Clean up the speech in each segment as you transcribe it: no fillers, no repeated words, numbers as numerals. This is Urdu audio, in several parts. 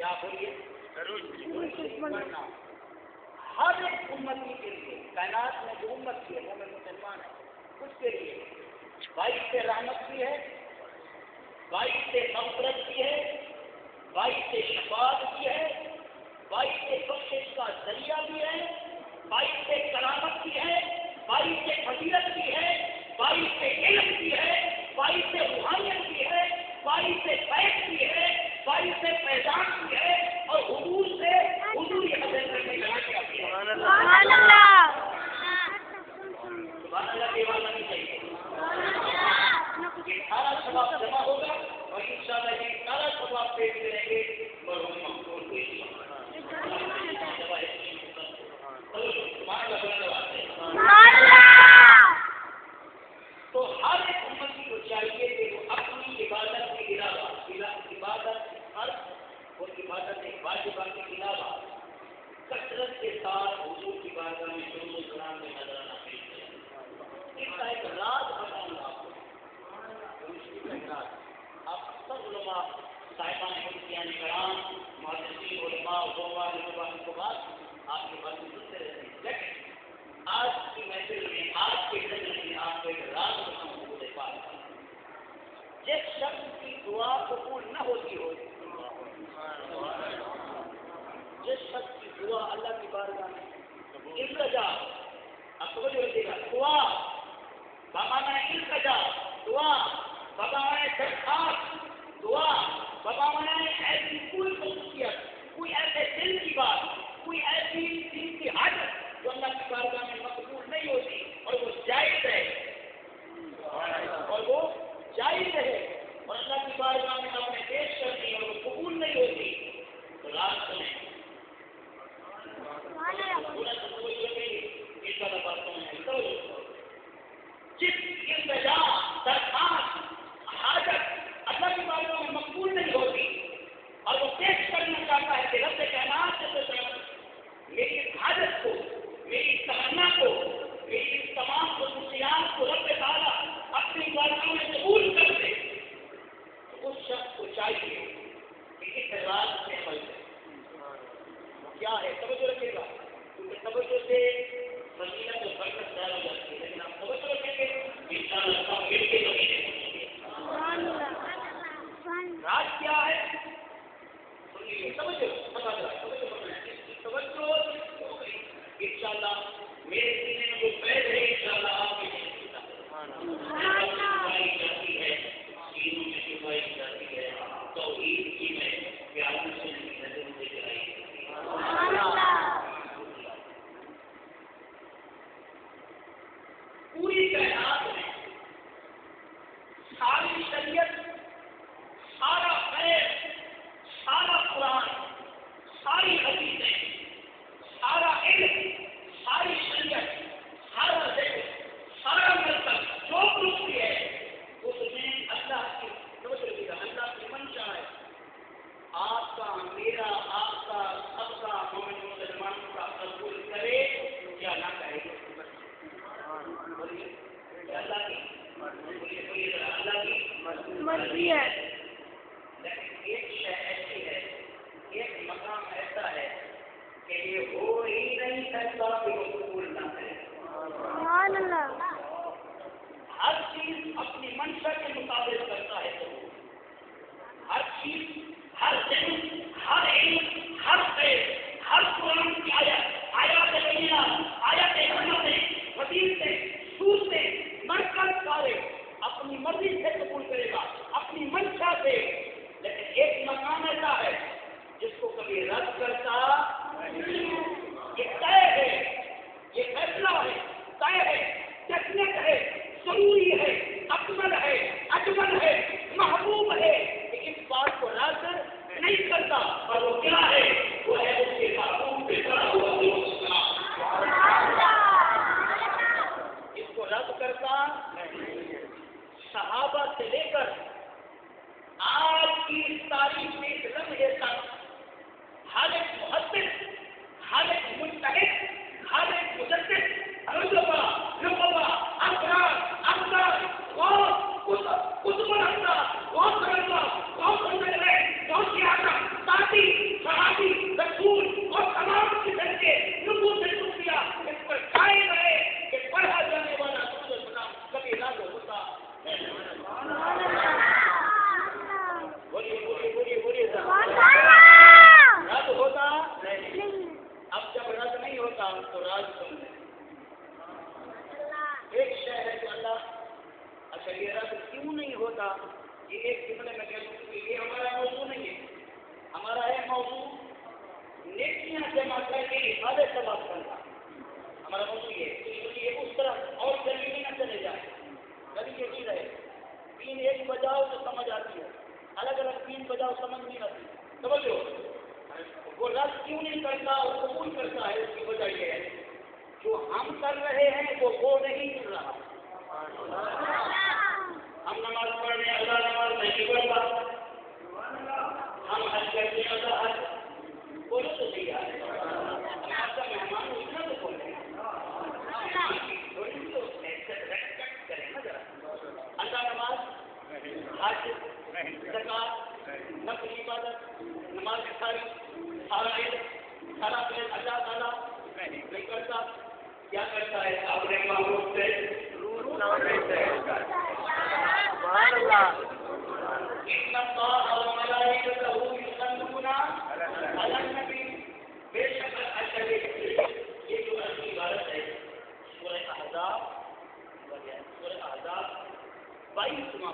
کیا بولیے؟ بننا ہر ایک امتی کے لیے، کائنات میں جو امت کی ہے وہ مسلمان ہے، اس کے لیے 22 سے رحمت بھی ہے، 22 سے مغفرت بھی ہے، 22 سے شفاعت بھی ہے، 22 سے بخشش کا ذریعہ بھی ہے، 22 سے کرامت بھی ہے، 22 سے فضیلت بھی ہے، 22 سے علم بھی ہے، 22 سے روحانیت بھی ہے، 22 سے فیض بھی ہے، 22 سے فیضان بھی ہے، اور حضور سے حضور یہ حضرت کرنے کا کیا بھی ہے۔ سبحان اللہ کے بعد نہیں چاہیے، یہ سارا ثواب جمع ہوگا اور انشاءاللہ یہ سارا ثواب پیش کریں گے مرحوم مقبول کو۔ تو ہر ایک امتی کو چاہیے کہ وہ اپنی عبادت کے علاوہ عبادت فرض اور عبادت واجبہ کے علاوہ کثرت کے ساتھ حضور کی بارگاہ میں شروع السلام میں نظرانہ پیش کریں۔ اس کا ایک راز بتاؤں گا آپ کو، آپ سب علماء صاحبان مفتیان کرام محدثین علماء علماء کو بات آپ کی باتیں سنتے رہتے ہیں، لیکن آج کی محفل میں آج کے دن میں آپ کو ایک راز بتاؤں حضور پاک کا۔ جس شخص کی دعا قبول نہ ہوتی ہو، جس شخص کی دعا اللہ کی بارگاہ میں التجا، اب توجہ رکھیے گا، دعا بمانا التجا، دعا بمانا درخواست، دعا بمانا ایسی کوئی خصوصیت، کوئی ایسے دل کی بات، کوئی ایسی دل کی حاجت جو اللہ کی بارگاہ میں مقبول نہیں ہوتی اور وہ جائز ہے، اور وہ جائز ہے اور اللہ کی بارگاہ میں آپ نے پیش کرنی اور وہ قبول نہیں ہوتی، تو راز سنیں۔ جس التجا درخواست حاجت اللہ کی بارگاہ میں مقبول نہیں ہوتی اور وہ پیش کرنا چاہتا ہے کہ رب کائنات سے میری حاجت کو، میری تمنا کو، میری اس تمام خصوصیات کو رب تعالیٰ اپنی بارگاہ میں قبول کر دے، تو اس شخص کو چاہیے کہ اس راز سے عمل کرے۔ کیا ہے توجہ رکھیے گا، کیونکہ توجہ سے فضیلت و برکت ظاہر ہو جاتی ہے، لیکن آپ توجہ رکھیں گے انشاءاللہ سب مل کے زمین راج کیا ہے؟ توجہ بتا توجہ انشاءاللہ میرے سینے میں جو فیض ہے انشاءاللہ آپ کے جاتی ہے، سینوں میں چھپائی جاتی ہے، توحید کی میں پیاروں سے نظر سے جلائی پوری کائنات میں ساری شریعت، سارا خیر، سارا قرآن، ساری حدیثیں، سارا علم، ساری شریعت، سارا ذکر، سارا مذہب جو کچھ بھی ہے اس میں اللہ کی اللہ کی منشا ہے، آپ کا میرا آپ کا سب کا مومن مسلمانوں کا قبول کرے یا نہ کرے، اللہ کی مرضی ہے۔ لیکن ایک شے ایسی ہے، ایک مقام ایسا ہے کہ یہ ہو ہی نہیں سکتا کہ وہ قبول نہ کرے۔ سبحان اللہ۔ ہر چیز اپنی منشا کے مطابق کرتا ہے، تو ہر چیز، ہر دن، ہر علم، ہر خیر، ہر قرآن کی آیات بینہ، آیات حکمتیں، وظیفے، صورتیں، مرکز سارے اپنی مرضی سے قبول کرے گا، اپنی منشا سے، لیکن ایک مقام ایسا ہے جس کو کبھی رد کرتا یہ طے ہے، یہ فیصلہ ہے، طے ہے، ڈیفینیٹ ہے، ضروری ہے، اکمل ہے، اجمل ہے، محبوب ہے، کہ اس بات کو رد نہیں کرتا، اور وہ کیا ہے؟ وہ ہے اس کے محبوب پہ کھڑا ہوا اس کو رد کرتا صحابہ سے لے کر آج کی تاریخ میں ایک لمحے تک ہر ایک محدث، ہر ایک مجتہد، ہر ایک مجدد، رقبہ، افراد، قطب الحمدہ، غوث اللہ، غوث النجم، غوث اعظم، ساتھی، یہ ایک جملے میں کہہ دوں کہ یہ ہمارا موضوع نہیں ہے، ہمارا ہے موضوع نیکیاں جمع کر کے حفاظت سے بات کرنا، ہمارا موضوع یہ اس طرح اور جلدی میں نہ چلے جائیں، کبھی یہ نہیں رہے تین ایک بجاؤ تو سمجھ آتی ہے، الگ الگ تین بجاؤ سمجھ نہیں آتی، سمجھو وہ رد کیوں نہیں کرتا اور قبول کرتا ہے، اس کی وجہ یہ ہے جو ہم کر رہے ہیں وہ نہیں مل رہا، ہم نماز پڑھنے اللہ نماز نہیں پڑھتا، ہم حج کرتے اللہ حج بولو تو صحیح ہے، آپ کا مہمان اتنا تو بولے ریسپیکٹ کریں نا ذرا، اللہ نماز حج زکات نفل عبادت نماز سارا پلیٹ اللہ تعالیٰ نہیں کرتا، کیا کرتا ہے اپنے محبوب سے بے شک یہ جو عبادت ہے سورہ احزاب 22واں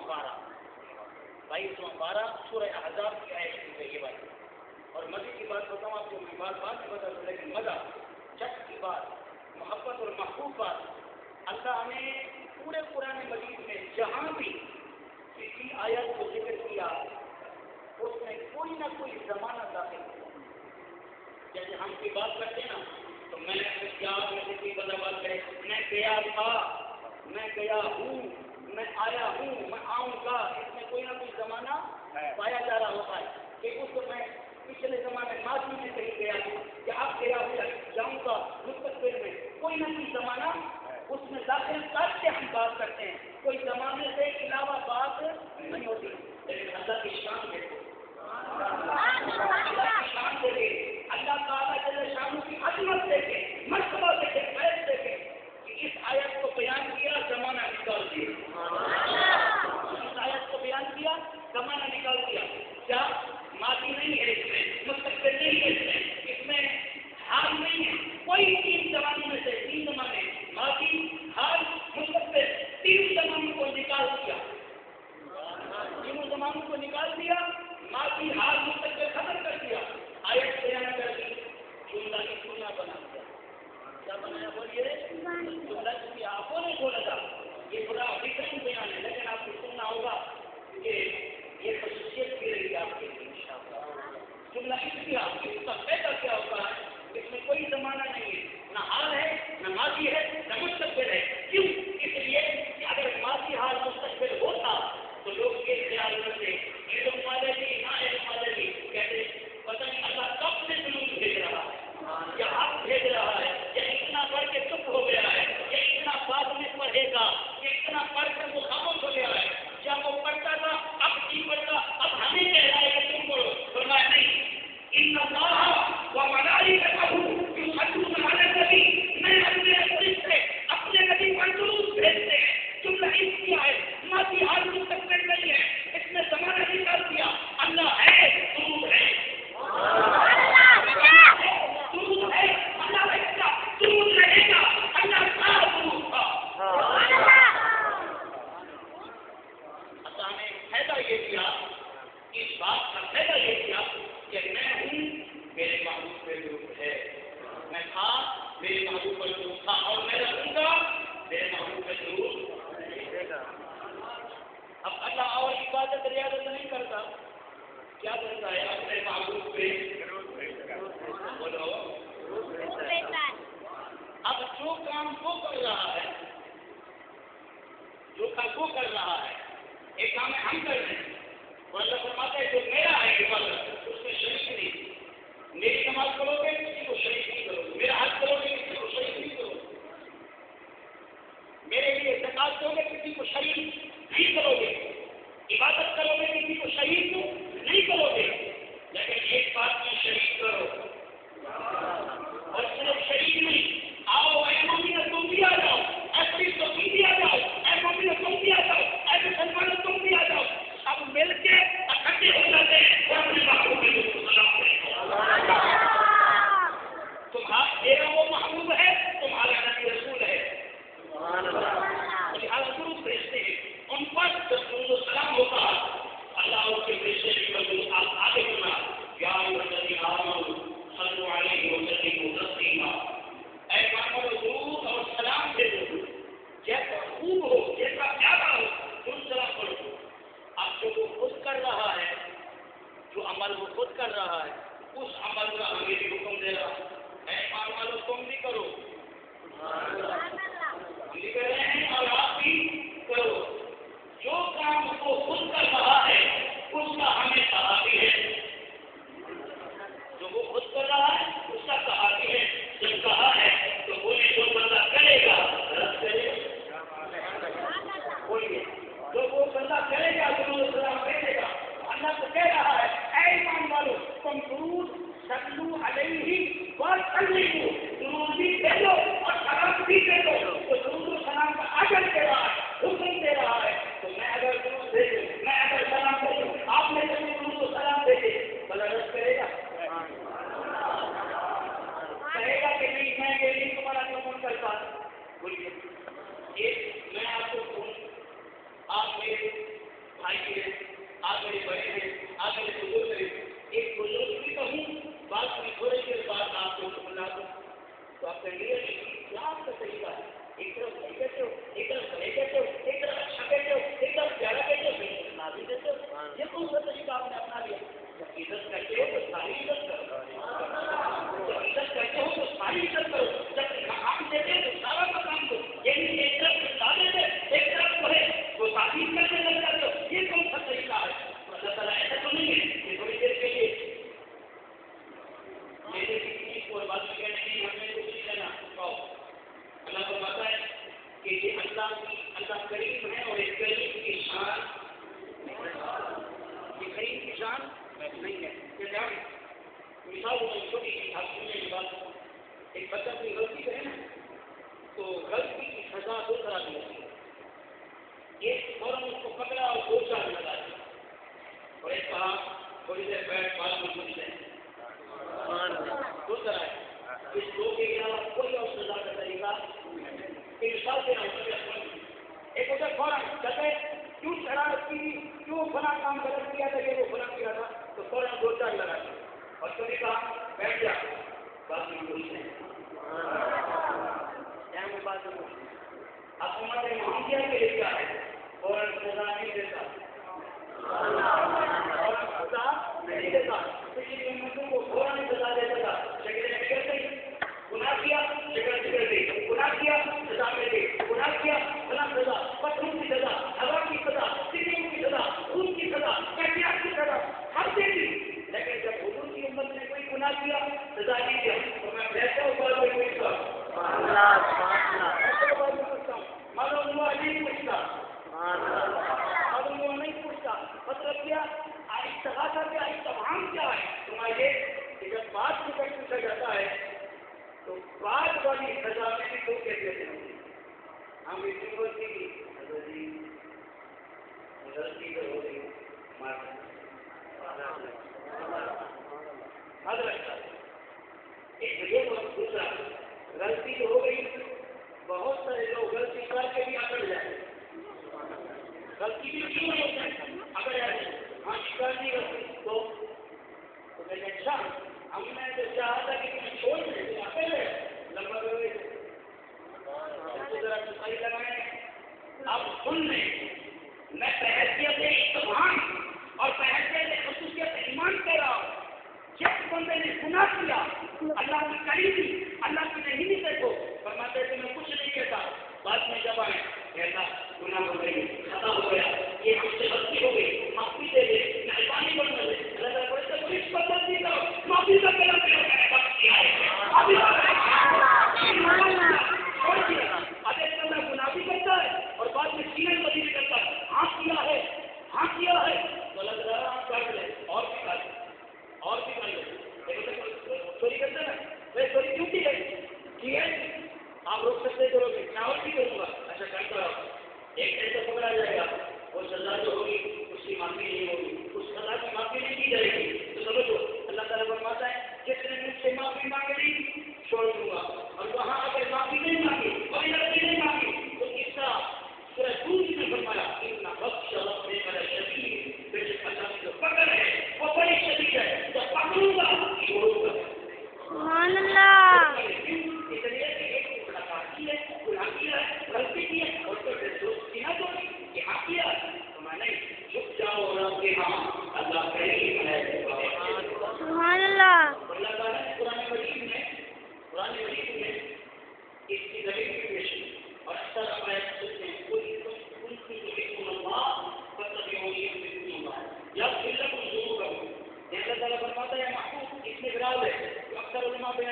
پارہ سورہ احزاب کی آیت ہے یہ بات، اور مزے کی بات بتاؤں آپ کو، میں بات نہیں بتا دوں لیکن مزہ چک کی بات، محبت اور محبوب بات، اللہ نے پورے قرآن مجید میں جہاں بھی کسی آیت کو ذکر کیا اس میں کوئی نہ کوئی زمانہ داخل ہو، جیسے ہم کی بات کرتے ہیں نا تو میں بات کرے میں گیا تھا، میں گیا ہوں، میں آیا ہوں، میں آؤں گا، اس میں کوئی نہ کوئی زمانہ پایا جا رہا ہوتا ہے کہ اس کو میں پچھلے زمانے ماضی میں کہیں گیا ہوں کہ اب گیا ہوں جاؤں گا مستقبل میں، کوئی نہ کوئی زمانہ اس میں داخل کر کے ہم بات کرتے ہیں، کوئی زمانے سے علاوہ بات نہیں ہوتی، لیکن اللہ کی شان دیکھو، اللہ کی شان دیکھے، اللہ تعالیٰ جل شانہ کی عظمت دیکھے، مرتبہ دیکھے، فیض دیکھے کہ اس آیت کو بیان کیا زمانہ نکال دیا، اس آیت کو بیان کیا زمانہ نکال دیا، کیا ماضی نہیں ہے اس میں، مستقبل نہیں ہے اس میں حال نہیں ہے، کوئی تین زمانے میں سے تین زمانے ماضی حال مستقبل تین زمانوں کو نکال دیا، تینوں زمانوں کو نکال دیا، ماضی حال مستقبل ختم کر دیا، آیت بیان کر دی، جملہ کی سننا بنا دیا، کیا بنایا بولیے جملہ کی آپ نے بولا تھا، یہ بڑا ڈفرینٹ بیان ہے لیکن آپ کو سننا ہوگا کہ یہ خصوصیت بھی رہی آپ کے لیے انشاءاللہ، جملہ اس کا فائدہ کیا ہوتا ہے، اس میں کوئی زمانہ نہیں ہے، نہ حال ہے نہ ماضی ہے نہ مستقبل ہے، کیوں؟ اس لیے کہ اگر ماضی حال مستقبل ہوتا تو لوگ یہ خیال کرتے علم والے بھی نہ علم والے بھی کہتے پتہ نہیں اللہ کب سے جنون بھیج رہا ہے یا اب بھیج رہا ہے یا اتنا پڑھ کے چپ ہو گیا ہے یا اتنا بعد میں پڑھے گا یا اتنا پڑھ کر وہ خاموش ہو گیا ہے، جب وہ پڑھتا تھا اب نہیں پڑھتا، اب ہمیں کہہ رہا ہے کہ تم پڑھو، فرمایا نہیں ان اللہ و ملائکتہ یصلون علی النبی، میں اپنے فرشتے اپنے نبی پر درود بھیجتے ہیں، جملہ اس کیا ہے ماضی حال مستقبل نہیں ہے، اس نے زمانہ نکال دیا، اللہ ہے درود ہے، درود ہے، اللہ رہے گا، درود رہے گا، اللہ کا درود تھا، اللہ نے فائدہ یہ دیا، اس بات کا فائدہ یہ دیا کہ میں ہوں میرے محبوب پہ درود ہے، میں تھا میرے محبوب پر درود تھا اور میں رہوں گا میرے محبوب پہ درود رہے گا۔ اب اللہ اور عبادت ریاضت نہیں کرتا، کیا کرتا ہے اپنے محبوب پہ بولو، اب جو کام وہ کر رہا ہے، جو کام وہ کر رہا ہے، ایک کام ہم کر رہے ہیں، اور اللہ فرماتا ہے جو میرا ہے عبادت اس میں شریک نہیں، میری نماز کرو گے کسی کو شریک نہیں کرو گے، میرا حج کرو گے کسی کو شریک نہیں کرو گے، میرے لیے زکات دو گے کسی کو شریک نہیں کرو گے، عبادت کرو گے کسی کو شریک نہیں کرو گے، لیکن ایک بات میں شریک کرو، اور صرف شریک نہیں، آؤ اے مومنو تم بھی آ جاؤ، اے فرشتو تم بھی آ جاؤ، اے مومنو تم بھی آ جاؤ، اے مسلمانوں تم بھی آ جاؤ، سب مل کے اکٹھے ہو جاتے ہیں اور اپنے محبوب کو سلام کرتے ہیں، تمہارا وہ محبوب ہے، تمہارا نبی رسول ہے، لہٰذا درود بھیجتے ہیں ان پر جب درود و سلام ہوتا ہے وہ خود کر رہا ہے، اس کا کہا بھی ہے، جب کہا ہے تو بولے جو بندہ کرے گا رد کرے گا، بولیے جو وہ بندہ کرے گا ضرور سلام بھیجے گا۔ اللہ تو کہہ رہا ہے اے ایمان والو تم درود صلو علیہ وسلموا، درود بھی بھیجو اور سلام بھی بھیجو۔ تو درود و سلام کا اجر دے رہا ہے، حکم دے رہا ہے۔ تو میں اگر درود بھیجوں، میں اگر سلام بھیجوں، آپ نے جب درود و سلام بھیجے بلا رد کرے گا، کہے گا کہ نہیں میں یہ نہیں تمہارا کمن کرتا۔ بولیے یہ میں آپ کو آپ میرے بھائی ہیں، آپ میرے بڑے ہیں، آپ میرے بزرگ ہیں، ایک بزرگ بھی کہوں بات میں تھوڑی دیر بعد آپ کو سنا دوں تو آپ کہیں گے کیا آپ کا طریقہ ہے؟ ایک طرف صحیح کہتے ہو، ایک طرف بڑے کہتے ہو، ایک طرف اچھا کہتے ہو، ایک طرف پیارا کہتے ہو، پھر سنا بھی دیتے ہو۔ یہ کون سا طریقہ آپ نے اپنا لیا؟ جب عزت کرتے ہو تو ساری عزت کرو، جب عزت کرتے ہو تو ساری عزت کرو، جب مقام دیتے تو سارا مقام دو۔ یعنی ایک طرف بتا دیتے، ایک طرف پڑھے وہ تعلیم کرنے لگ جاتے ہو، یہ کون سا طریقہ ہے؟ اللہ تعالیٰ ایسا تو نہیں ہے کہ تھوڑی دیر کے لیے میرے کسی کو بات میں کہنے کی ہم نے کچھ نہیں کرنا کہو۔ اللہ کو پتا ہے کہ یہ اللہ کریم ہے اور ایک کریم کی شان، یہ کریم کی شان نہیں ہے۔ مثال چھوٹی سی آپ سننے کی بات، ایک بچہ اپنی غلطی کرے نا تو غلطی کی سزا دو طرح کی ہوتی ہے، ایک فوراً اس کو پکڑا اور 2 سال لگا دیا، اور ایک کہا تھوڑی دیر بیٹھ بات میں سنی جائے۔ 2 طرح ہے، اس 2 کے علاوہ کوئی اور سزا کا طریقہ مثال دینا ہوتا ہے۔ ایک ہوتا ہے فوراً کہتے کیوں شرارت کی، کیوں فلاں کام غلط کیا تھا، یہ وہ فلاں کیا تھا تو فوراً 2 4 لگا دیا، اور کبھی کہا بیٹھ جا بات میں کوئی نہیں کیا میں بات کروں۔ حکومت معاشیہ کے لیے کیا ہے؟ فوراً سزا نہیں دیتا، فوراً سزا نہیں دیتا، پچھلی امتوں کو فوراً سزا دیتا تھا، لیکن بگڑ گئی، گناہ کیا شکر بگڑ گئی، گناہ کیا سزا مل گئی، گناہ کیا فلاں سزا، پتھروں کی سزا، ہوا کی سزا، سکھوں کی سزا، خون کی سزا، کٹیا کی سزا ہر دے دی۔ لیکن جب حضور کی امت نے کوئی گناہ کیا سزا نہیں دیا تو میں کہتا ہوں بعد میں کوئی سزا معلوم ہوا نہیں پوچھتا، معلوم ہوا نہیں پوچھتا، مطلب کیا استغاثہ کیا استفہام کیا ہے تمہارے کہ جب بات کو پوچھا جاتا ہے تو بات والی سزا میں بھی 2 کیفیتیں ہوتی ہیں۔ ہم اس یونیورسٹی کی غلطی تو ہو گئی دوسرا غلطی تو ہو گئی، بہت سارے لوگ غلطی کر کے بھی اکڑ جائیں، غلطی بھی کیوں نہیں ہوتا ہے اکڑ جاتے ہیں، ہاں کر نہیں غلطی تو میں نے اچھا ہم نے تو چاہا تھا کہ تمہیں چھوڑ دیں تم اکڑ گئے لمبا کرو گے ذرا صحیح لگائیں۔ اب سن لیں میں بحیثیت استفہام اور بحیثیت خصوصیت ایمان کہہ رہا ہوں، جس بندے نے گناہ کیا اللہ کی کری تھی، اللہ کی نہیں دیکھو فرماتے تھے میں کچھ نہیں کہتا، بعد میں جب آئے کہتا گناہ ہو گئی، خطا ہو گیا، یہ ہم سے غلطی ہو گئی، معافی دے دے، مہربانی کرنا دے، اللہ تعالیٰ بڑے سے پولیس پر غلطی کرو، معافی کا پہلا پہلا میں نے وقت کیا ہے، ابھی ارے اللہ گناہ بھی کرتا ہے اور بعد میں سینے بدی بھی کرتا ہے، ہاں کیا ہے تو اللہ تعالیٰ آپ کر لے اور بھی کر لے اور بھی کر لے، چوری کرتے نا میں چوری کیوں کی ہے آپ روک سکتے کرو گے میں اور بھی کروں گا، اچھا کرتا رہو، ایک ایسا پکڑا جائے گا وہ سزا جو ہوگی اس کی معافی نہیں ہوگی، اس سزا کی معافی نہیں کی جائے گی، تو سمجھو اللہ تعالیٰ فرماتا ہے جس نے مجھ سے معافی مانگی چھوڑ دوں گا، اور وہاں اگر معافی نہیں مانگی کوئی غلطی نہیں مانگی تو اس طرح سورہ ہود میں فرمایا اتنا بخش ربے کا شدید، بے شک اللہ کی جو پکڑ ہے وہ بڑی شدید ہے، جب پکڑوں گا چھوڑوں گا، سبحان اللہ، اس لیے کہ ایک خطا کی ہے، گناہ کیا ہے، غلطی کی ہے اور پھر دوستی نہ دو کہ ہاں کیا تو میں نہیں جھک جاؤ رب کے ہاں اللہ کریم ہے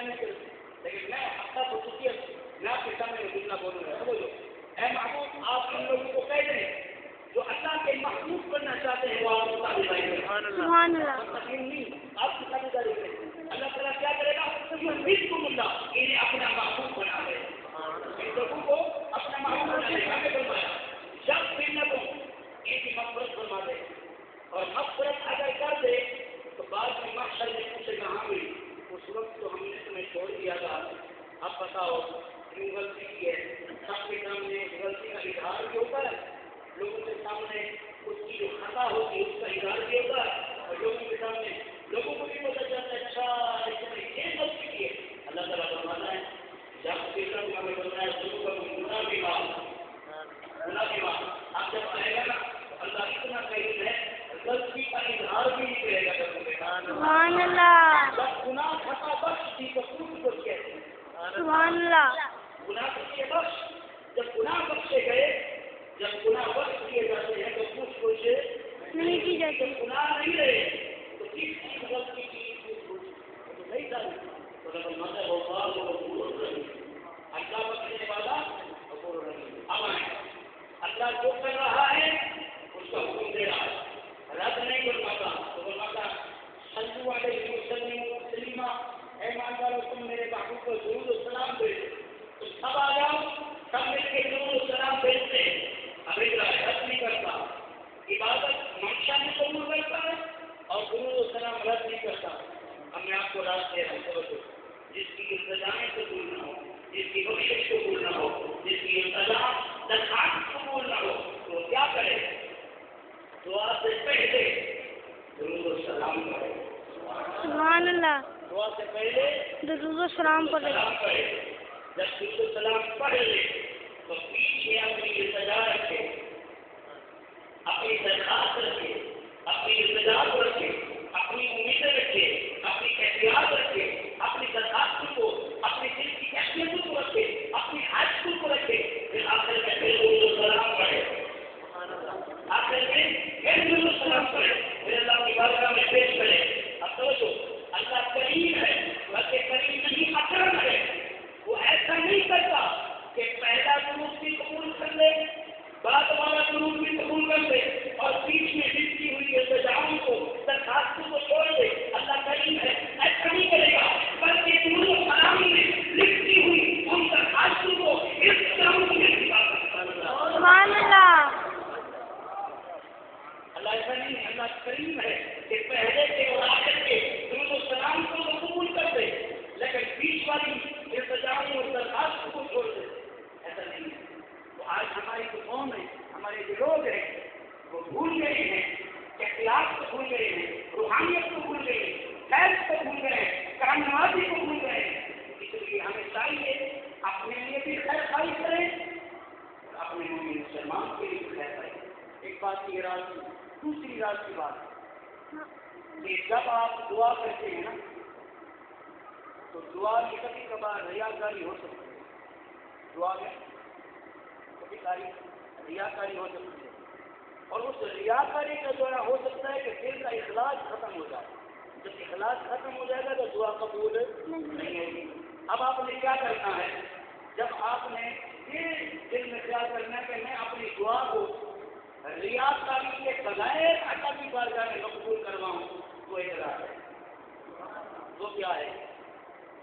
نہیں کرتے، لیکن میں اپنا خصوصیت میں آپ کے سامنے جملہ بولوں گا. سمجھو اے محبوب آپ ان لوگوں کو کہہ دیں جو اللہ کے محبوب بننا چاہتے ہیں وہ آپ کو تابعداری کریں. سبحان اللہ. تقسیم نہیں، آپ کی تابعداری کریں. اللہ تعالیٰ کیا کرے گا؟ یحببکم اللہ، انہیں اپنا محبوب بنا لے. ان لوگوں کو اپنا محبوب بنا لے. ہمیں فرمایا جب منتوں ان کی مغفرت فرما دے، اور مغفرت اگر کر دے تو بعد میں محشر میں پوچھے گا ہاں بھی اس وقت تو ہم نے تمہیں چھوڑ دیا تھا، اب بتاؤ کیوں غلطی کی ہے. سب کے سامنے اس غلطی کا اظہار بھی ہوتا ہے، لوگوں کے سامنے اس کی جو خطا ہوتی ہے اس کا اظہار بھی ہوتا ہے، اور لوگوں کے سامنے لوگوں کو بھی پتہ چلتا ہے اچھا اس نے یہ غلطی کی ہے. اللہ تعالیٰ فرماتا ہے جب پیشہ ہمیں بتایا شروع کا گناہ بھی معاف. آپ جب آئے گا نا تو اللہ اتنا قریب ہے غلطی کا اظہار بھی نہیں کرے گا. سبحان اللہ. جب گناہ خطا بخش تھی تو خود کو کہتے ہیں سبحان اللہ. گناہ کے بخش. جب گناہ بخشے گئے، جب گناہ بخش کیے جاتے ہیں تو کچھ کچھ نہیں کی جاتی. گناہ نہیں رہے تو کس چیز غلطی کی تو نہیں ڈالی. تو مذہب ہوگا اللہ بخشنے والا اب اللہ جو کر رہا ہے اس کا حکم دے رہا ہے، رد نہیں کر پاتا. تو فرماتا صلو علیہ وسلم تسلیما، اے ایماندارو تم میرے محبوب کو درود و سلام بھیجو. تو سب آ جاؤ، سب مل کے درود و سلام بھیجتے ہیں. اب رد نہیں کرتا، عبادت منشا میں قبول کرتا ہے اور درود و سلام رد نہیں کرتا. اب میں آپ کو راز دے رہا ہوں، جس کی انتظامیہ قبول نہ ہو، جس کی بخشش قبول نہ ہو، جس کی انتظام درخواست قبول نہ ہو تو کیا کرے؟ دعا سے پہلے درود و سلام کرے. سبحان اللہ. دعا سے پہلے درود و سلام پڑھے. جب درود و سلام پڑھ لے تو پیچھے اپنی التجا رکھے، اپنی درخواست رکھے، اپنی التجا رکھے، اپنی امیدیں رکھے، اپنی احتیاط رکھے، اپنی درخواست کو، اپنی دل کی کیفیت کو رکھے، اپنی حاجت کو رکھے. پھر آخر میں پھر درود و سلام پڑھے. آخر میں پھر درود و سلام پڑھے، پھر اللہ کی بارگاہ میں پیش کرے. اب سمجھو اللہ کریم ہے، بلکہ کریم نہیں اکرم ہے. وہ ایسا نہیں کرتا کہ پہلا درود بھی قبول کر لے، بعد والا درود بھی قبول کر لے اور بیچ میں لکھتی ہوئی التجاؤں کو، درخواستوں کو چھوڑ دے. اللہ کریم ہے، ایسا نہیں کرے گا، بلکہ درود و سلام میں لکھتی ہوئی ان درخواستوں کو اس طرح سبحان اللہ. اللہ ایسا نہیں ہے. اللہ کریم ہے کہ پہلے کے اور آخر کے درود و سلام کو تو قبول کر دے، لیکن بیچ والی التجاؤں اور درخواست کو چھوڑ دے. ایسا نہیں ہے. تو آج ہماری جو قوم ہے، ہمارے جو لوگ ہیں وہ بھول گئے ہیں، اخلاق کو بھول گئے ہیں، روحانیت کو بھول گئے ہیں، خیر کو بھول گئے ہیں، کرم نوازی کو بھول گئے ہیں. اس لیے ہمیں چاہیے اپنے لیے بھی خیر خواہی کریں اور اپنے مومن مسلمان کے لیے بھی خیر خواہی. ایک بات کی راز کی، دوسری راز کی بات کہ جب آپ دعا کرتے ہیں نا تو دعا میں کبھی کبھار ریاکاری ہو سکتی ہے. دعا میں کبھی ریاکاری ہو سکتی ہے، اور اس ریاکاری کا جو ہو سکتا ہے کہ دل کا اخلاص ختم ہو جائے. جب اخلاص ختم ہو جائے گا تو دعا قبول نہیں ہوگی. اب آپ نے کیا کرنا ہے؟ جب آپ نے یہ دل میں خیال کرنا ہے کہ میں اپنی دعا کو ریاکاری کے بغیر اللہ کی بارگاہ میں مقبول کرواؤں، تو اعتراض ہے. وہ کیا ہے؟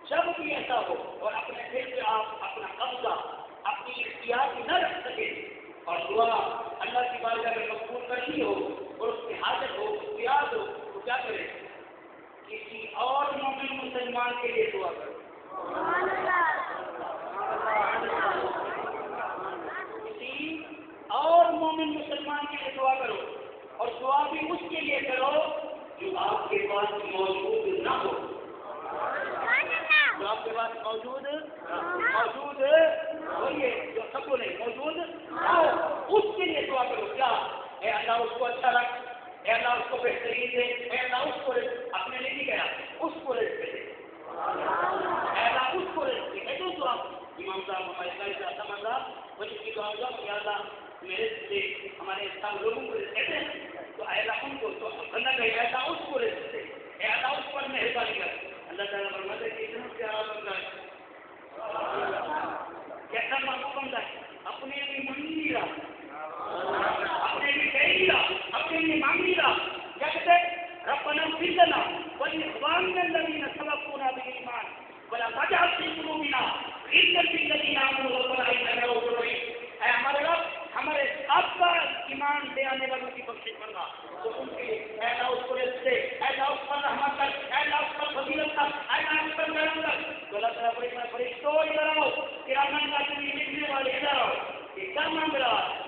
جب بھی ایسا ہو اور اپنے دل پہ آپ اپنا قبضہ، اپنی اختیار نہ رکھ سکے اور دعا اللہ کی بارگاہ میں مقبول کرنی ہو اور اس کی حاجت ہو، اختیار ہو، تو کیا کرے؟ کسی اور مومن مسلمان کے لیے دعا کرو. کسی اور مومن مسلمان کے لیے دعا کرو، اور دعا بھی اس کے لیے کرو جو آپ کے پاس موجود نہ ہو. جو آپ کے پاس موجود ہوئیے، جو سب کو نہیں موجود ہو، اس کے لیے دعا کرو. کیا اے اللہ اس کو اچھا رکھ، اے اللہ اس کو بہترین دے، اے اللہ اس کو اپنے لیے نہیں کہا، اس کو رزق دے، اے اللہ اس کو رزق دے. تو آپ امام صاحب ہمارے قاری صاحب سمجھ رہا بچوں کی دعا یا اللہ میرے سے ہمارے سب لوگوں کو رزق دیتے ہیں، تو اے اللہ ان کو تو بندہ کہے اے اللہ اس کو رزق دے، اے اللہ اس پر مہربانی کر. اللہ تعالیٰ فرماتے ہیں کہ اتنا پیارا من الذين سبقونا بالإيمان ولا تجعل في قلوبنا غلا للذين آمنوا ربنا إنك رؤوف رحيم. اے ہمارے رب ہمارے ساتھ کا ایمان لے آنے والوں کی بخشش کرنا، تو ان کے اے اللہ اس کو رزق دے، اے اللہ اس پر رحمت کر، اے اللہ اس پر فضیلت کر، اے اللہ اس پر کرم کر. تو اللہ تعالیٰ فرشتوں ادھر آؤ، کرامن کاتبین لکھنے والے ادھر آؤ. یہ کیا مانگ رہا ہے؟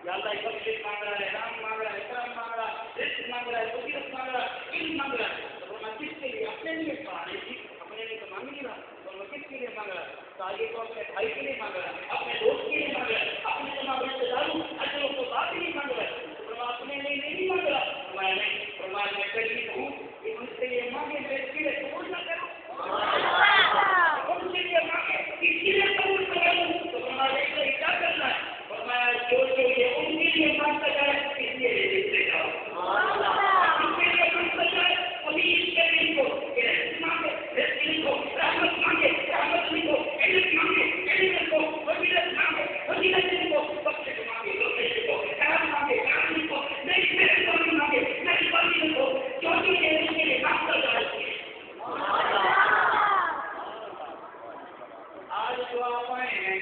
یا اللہ بخشش مانگ رہا ہے، رحم مانگ رہا ہے، کرم مانگ رہا ہے، رزق مانگ رہا ہے، فضیلت مانگ رہا ہے، علم مانگ رہا ہے. تو میں کس کے لیے؟ اپنے لیے پڑھانے کی، اپنے لیے تو مانگ نہیں رہا. تو میں کس کے لیے مانگ رہا ہے؟ تاکہ تو اپنے بھائی کے لیے مانگ رہا ہے، اپنے دوست کے لیے مانگ رہا ہے، اپنے تمام رشتے داروں اجروں کو بات ہی نہیں مانگ رہا ہے. میں اپنے لیے نہیں مانگ رہا. میں قریب ہوں کہ ان کے لیے مانگے، میں اس کے لیے قبول نہ کروں. ان کے لیے مانگے، اس کے لیے قبول کروں. تو ہمارے لیے کیا کرنا ہے؟ فرمایا جو یہ ان کے لیے مانگتا جائے اس کے لیے دیتے جاؤ. ان کے لیے مانگتا جائے وہی اس کے لیے کو رزق مانگے، رزق لکھو، رحمت مانگے، رحمت لکھو، علم مانگے، علم لکھو، فضیلت مانگے، فضیلت لکھو، بخشش مانگے، بخشش لکھو، کرم مانگے، کرم لکھو، نئی مہربانی مانگے، مہربانی لکھو. جو بھی یہ اس کے لیے مانگتا جائے. آج جو آپ آئے ہیں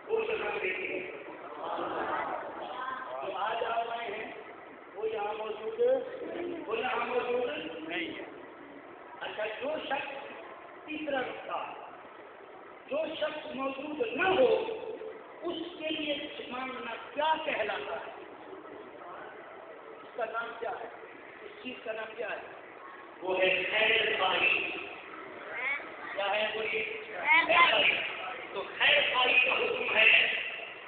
وہ جگہ دیکھیں گے. جو آج آپ آئے ہیں وہ یہاں موجود نہیں ہے. اچھا جو شخص تیسرا نقطہ، جو شخص موجود نہ ہو اس کے لیے مانگنا کیا کہلاتا ہے؟ اس کا نام کیا ہے؟ اس چیز کا نام کیا ہے؟ وہ ہے خیر خواہی. کیا ہے وہ؟ یہ تو خیر خواہی کا حکم ہے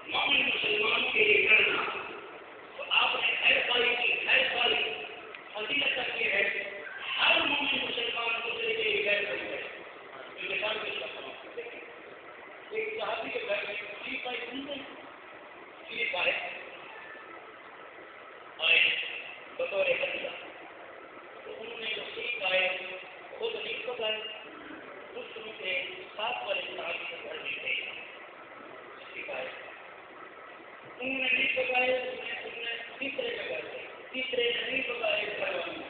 مومن مسلمان کے لیے کرنا. تو آپ نے خیر خواہی کی، خیر خواہی فضیلت یہ ہے ہر مومن مسلمان دوسرے کے لیے خیر خواہی ہے. جو مثال پیش کرتا ہوں، ایک صحابی کے گھر میں شریف آئے بطور بندہ. تو انہوں نے جو شریف آئے خود نہیں پکائے، دوسروں کے ساتھ والے صحابی کے گھر میں گئے. شریف آئے انہوں نے نہیں پکائے، تیسرے کے گھر گئے، تیسرے نے نہیں پکائے گھر والوں،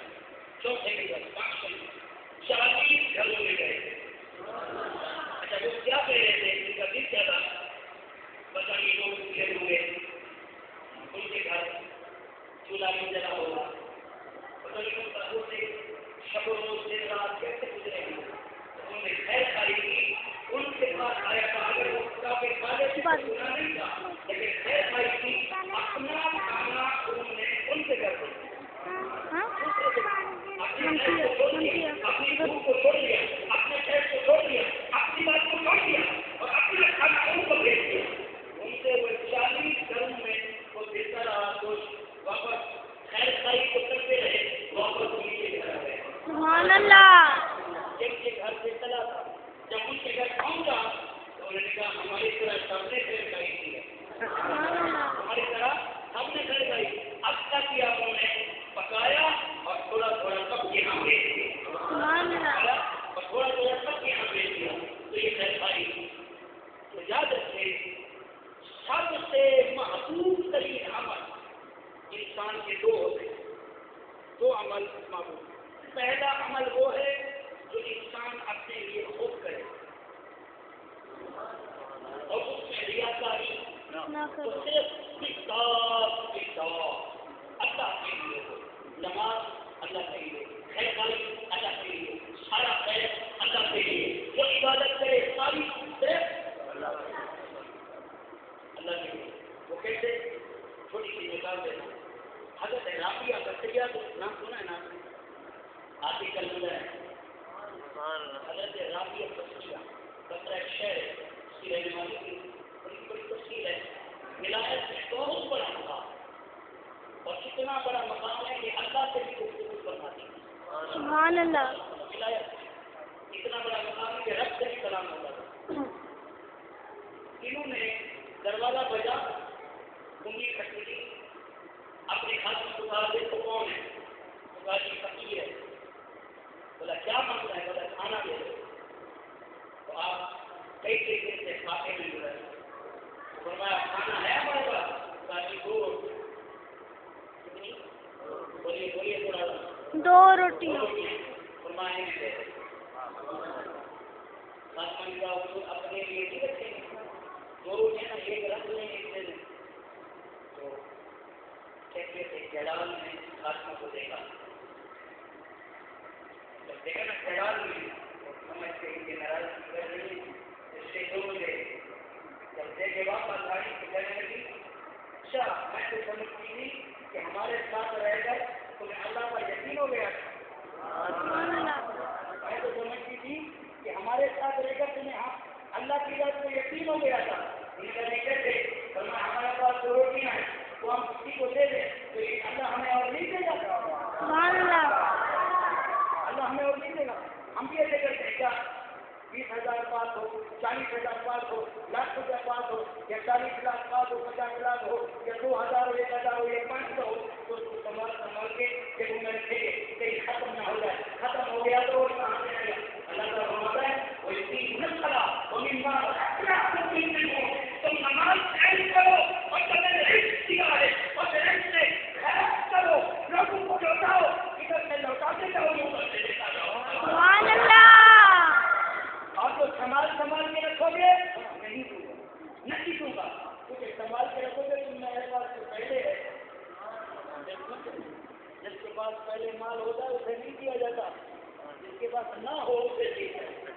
چوتھے کے گھر، پانچویں 40 گھروں میں گئے. اچھا وہ کیا کہہ رہے تھے؟ ان کا دل کیا تھا؟ پتہ نہیں لوگ بھولے ہوئے، ان کے گھر چولہا نہیں جلا ہوگا، پتہ نہیں ان کا سے شب و روز دن رات کیسے گزرے گی. انہوں نے خیر خواہی کی. ان کے پاس آیا تھا، اگر وہ کافی کھانے سے گناہ نہیں تھا، لیکن خیر خواہی کی. اپنا کھانا انہوں نے ان سے کر دیا، اپنی بھوک کو چھوڑ دیا، اپنے پیٹ کو چھوڑ دیا، اپنی بات کو چھوڑ دیا اور اپنا کھانا ان کو بھیج دیا. ان سے وہ 40 گھروں میں وہ دیتا رہا گوشت. واپس خیر خواہی کو کرتے رہے، واپس انہیں کے گھر آ گئے. سبحان اللہ. جب کے گھر سے چلا تھا، جب ان کے گھر پہنچا تو انہوں نے کہا ہماری طرح سب نے خیر خواہی کی ہے، ہماری طرح سب نے خیر خواہی. اب تک کیا انہوں نے پکایا اور تھوڑا تھوڑا سب کے یہاں بھیج دیا، اور تھوڑا تھوڑا سب کے یہاں بھیج دیا. تو یہ خیر خواہی. تو یاد رکھے سب سے محبوب ترین عمل انسان کے دو ہوتے ہیں، دو عمل محبوب. پہلا عمل وہ ہے جو انسان اپنے لیے خود کرے اور اس میں ریاکاری تو صرف اللہ کے لیے ہو. نماز اللہ کے لیے، خیر خواہی اللہ کے لیے، سارا خیر اللہ کے لیے. جو عبادت کرے ساری صرف اللہ کے لیے. وہ کیسے؟ چھوٹی سی مثال دینا. حضرت رابعہ بصریہ تو نام سنا ہے نا؟ آتی کل ملا ہے. حضرت رابعہ بصریہ بصرہ شہر اس کی رہنے والی کی بڑی تفصیل ہے. ولایت میں بہت بڑا مقام اور اتنا بڑا مقام ہے کہ اللہ سے بھی گفتگو فرماتی ہے. سبحان اللہ. ولایت اتنا بڑا مقام ہے کہ رب سے بھی کلام ہوتا تھا. انہوں نے دروازہ بجا، انگلی کھٹکی، اپنے خاتون کو کہا دیکھو کون ہے؟ تو کہا جی فقیر ہے. بولا کیا مانگتا ہے؟ بولا کھانا دے دو. تو آپ کئی طریقے سے کھاتے میں مل رہے. فرمایا کھانا ہے ہمارے پاس؟ کہا جی 2 روٹی. بولیے تھوڑا 2 روٹیاں. فرمایا المائی میں دے دیں آسمان کا حضور اپنے لیے نہیں رکھیں گے دو روٹیاں نا ایک رکھ لیں گے دے دیں تو کہتے تھے جلال نے آسمان کو دیکھا جب دیکھا نا جلال میں سمجھتے ہیں کہ ناراضگی کر رہی اس سے دور گئے جب دیکھے واپس آئی تو کہنے لگی اچھا میں تو سمجھتی تھی کہ ہمارے ساتھ رہ کر تمہیں اللہ پر یقین ہو گیا میں تو سمجھتی تھی کہ ہمارے ساتھ رہ کر تمہیں اللہ کی بات کو یقین ہو گیا تھا ان کا نہیں تھے ورنہ ہمارے پاس دو روٹیاں ہیں تو ہم کسی کو دے دیں تو یہ اللہ ہمیں اور نہیں دے گا اللہ ہمیں اور نہیں دے گا ہم بھی ایسے کرتے ہیں کیا 20,000 پاس ہو 40,000 پاس ہو لاکھ روپیہ پاس ہو یا 40 لاکھ پاس ہو 50 لاکھ ہو یا 2,000 ہو 1,000 ہو یا 500 ہو تو اس کو سنبھال کے جب میں رکھے گے کہیں ختم نہ ہو جائے ختم ہو گیا تو کہاں سے آئے گا اللہ کا فرماتا ہے وہ اتنی نسلا وہ تم نماز قائم کرو اور تمہیں رزق دیا ہے اور رزق سے خیرات کرو لوگوں کو لوٹاؤ ادھر سے لوٹاتے جاؤ ادھر سے لیتا جاؤ آپ تو سنبھال کے رکھو گے نہیں دوں گا کیونکہ سنبھال کے رکھو گے تم میرے پاس تو پہلے ہے جس کے پاس پہلے مال ہوتا ہے اسے نہیں دیا جاتا جس کے پاس نہ ہو اسے دیا جاتا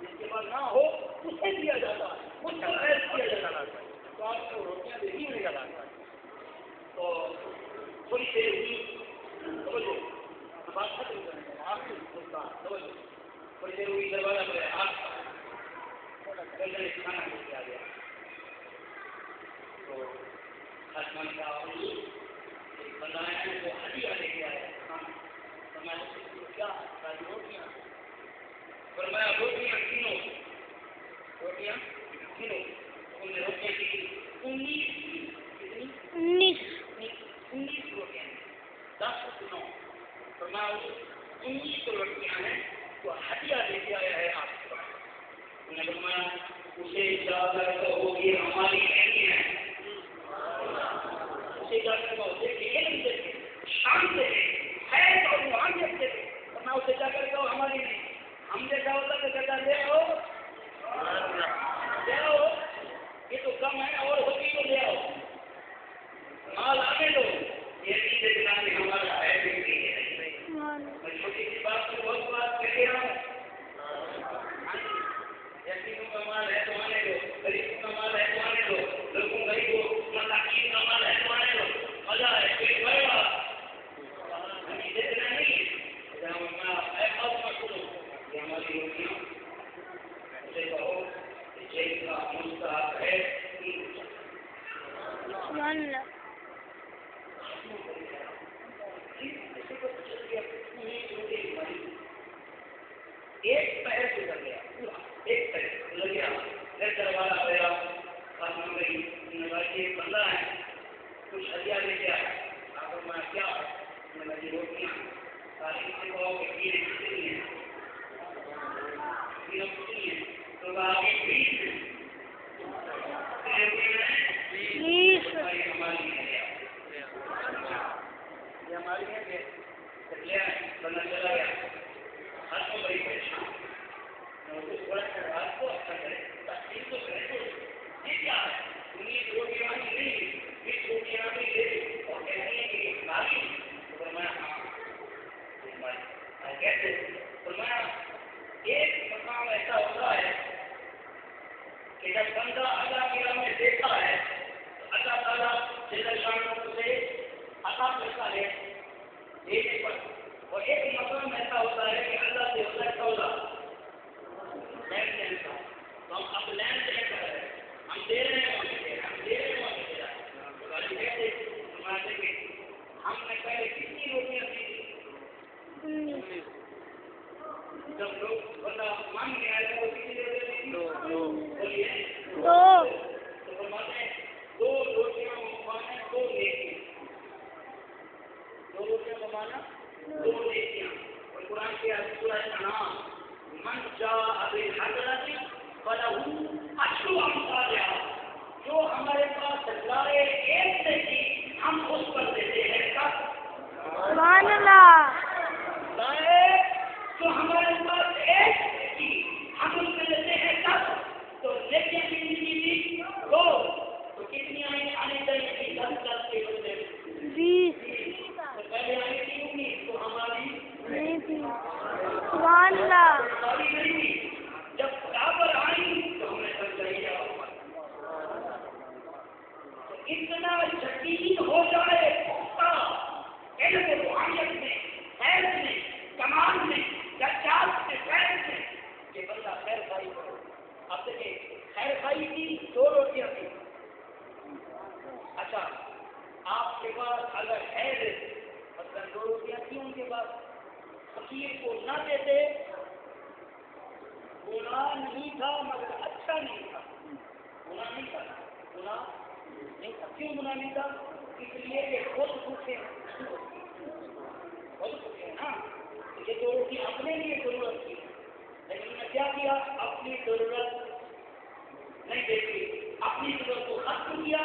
جس کے پاس نہ ہو اسے دیا جاتا اس کو خیر کیا جاتا تو آپ کو روٹیاں دیکھی ہوئی جاتا تو تھوڑی دیر ہوئی بات ختم کریں آپ کی تھوڑی دیر ہوئی دروازہ پہ آپ کھانا لے گیا تو آسمان کا بندہ ہے وہ ہڈیاں لے کے آیا کیا روٹیاں فرمایا روٹیاں کینو روٹیاں کینو ان نے روٹیاں کی 19 روٹیاں 10 فرمایا 19 روٹیاں ہیں تو ہڈیاں لے کے آیا ہے آپ کے پاس انہوں نے فرمایا اسے جا کر کہو یہ ہماری نہیں ہے اسے جا کر کہو علم سے شان سے ہے تو روحانیت سے ورنہ اسے جا کر کہو ہماری نہیں ہم جیسا ہوتا تو کہتا لے آؤ یہ تو کم ہے اور ہوتی تو لے آؤ مال آنے دو یہ نہیں دیکھنا کہ ہمارا ہے بھی نہیں ہے میں چھوٹی سی بات کو بہت بات کہہ رہا ہوں یقینوں کا مال ہے تو آنے دو غریبوں کا مال ہے تو آنے دو لوگوں غریبوں مساکین کا مال ہے تو آنے دو مزہ ہے کوئی بڑے گا ہمیں دیکھنا نہیں یہ ہماری روٹیاں اسے کہو جیل کا مستحق ہے ایک پہر گزر گیا ایک پہر لگ گیا گھر دروازہ گیا آسمان گئی ایک بندہ ہے کچھ ہدیہ لے کے آیا آپ کو میں کیا لگی روٹیاں تعلیم سے کہو کہ یہ کتنی ہے تو آگے 20 ہماری ہے بندہ چلا گیا ہاتھ کو بڑی پریشان تھوڑا سا بات کو اچھا کرے تقسیم تو کرے یہ کیا ہے انہیں روٹیاں نہیں 20 روٹیاں بھی لے اور کہتی ہیں کہ خالی کہتے فرمایا ایک مقام ایسا ہوتا ہے کہ جب بندہ اللہ کی راہ میں دیکھتا ہے تو اللہ تعالیٰ جل شان اسے عطا کرتا ہے دینے پر اور ایک مقام ایسا ہوتا ہے کہ اللہ سے ہوتا ہے تولا لین دین کا تو ہم اب لین دین کر رہے ہیں ہم دے رہے ہیں ہم دے رہے ہیں دے رہا ہے کہتے فرماتے کہ ہم نے پہلے کتنی روٹیاں دی تھی جب لوگ بندہ مانگ کے آئے تو کتنی روٹیاں بولیے تو فرماتے ہیں 2 روٹیاں کمانا 2 نیکیاں 2 روٹیاں کمانا 2 نیکیاں اور قرآن کے سورہ انعام من جاء بالحسنۃ فلہ عشر امثالها جو ہمارے پاس لائے ایک نیکی ہم اس پر دیتے ہیں سبحان اللہ لائے تو ہمارے آئی نہیں، جب برابر آئی تو ہم نے سمجھائی اتنا یقین ہو جائے پختہ علم روحانیت میں، خیر میں، کمال میں، درجات میں، فیض میں کہ بندہ خیر خائی کرو. اب دیکھیں خیر خائی کی 2 روٹیاں تھیں. اچھا آپ کے پاس اگر ہے مطلب 2 روٹیاں تھیں ان کے پاس، فقیر کو نہ دیتے، گناہ نہیں تھا مگر اچھا نہیں تھا. گناہ نہیں تھا، گناہ نہیں تھا. کیوں گناہ نہیں تھا؟ اس لیے کہ خود پوچھے نا. یہ 2 روٹی اپنے لیے ضرورت تھی، لیکن انہوں نے کیا کیا؟ اپنی ضرورت نہیں دیکھی، اپنی ضرورت کو ختم کیا.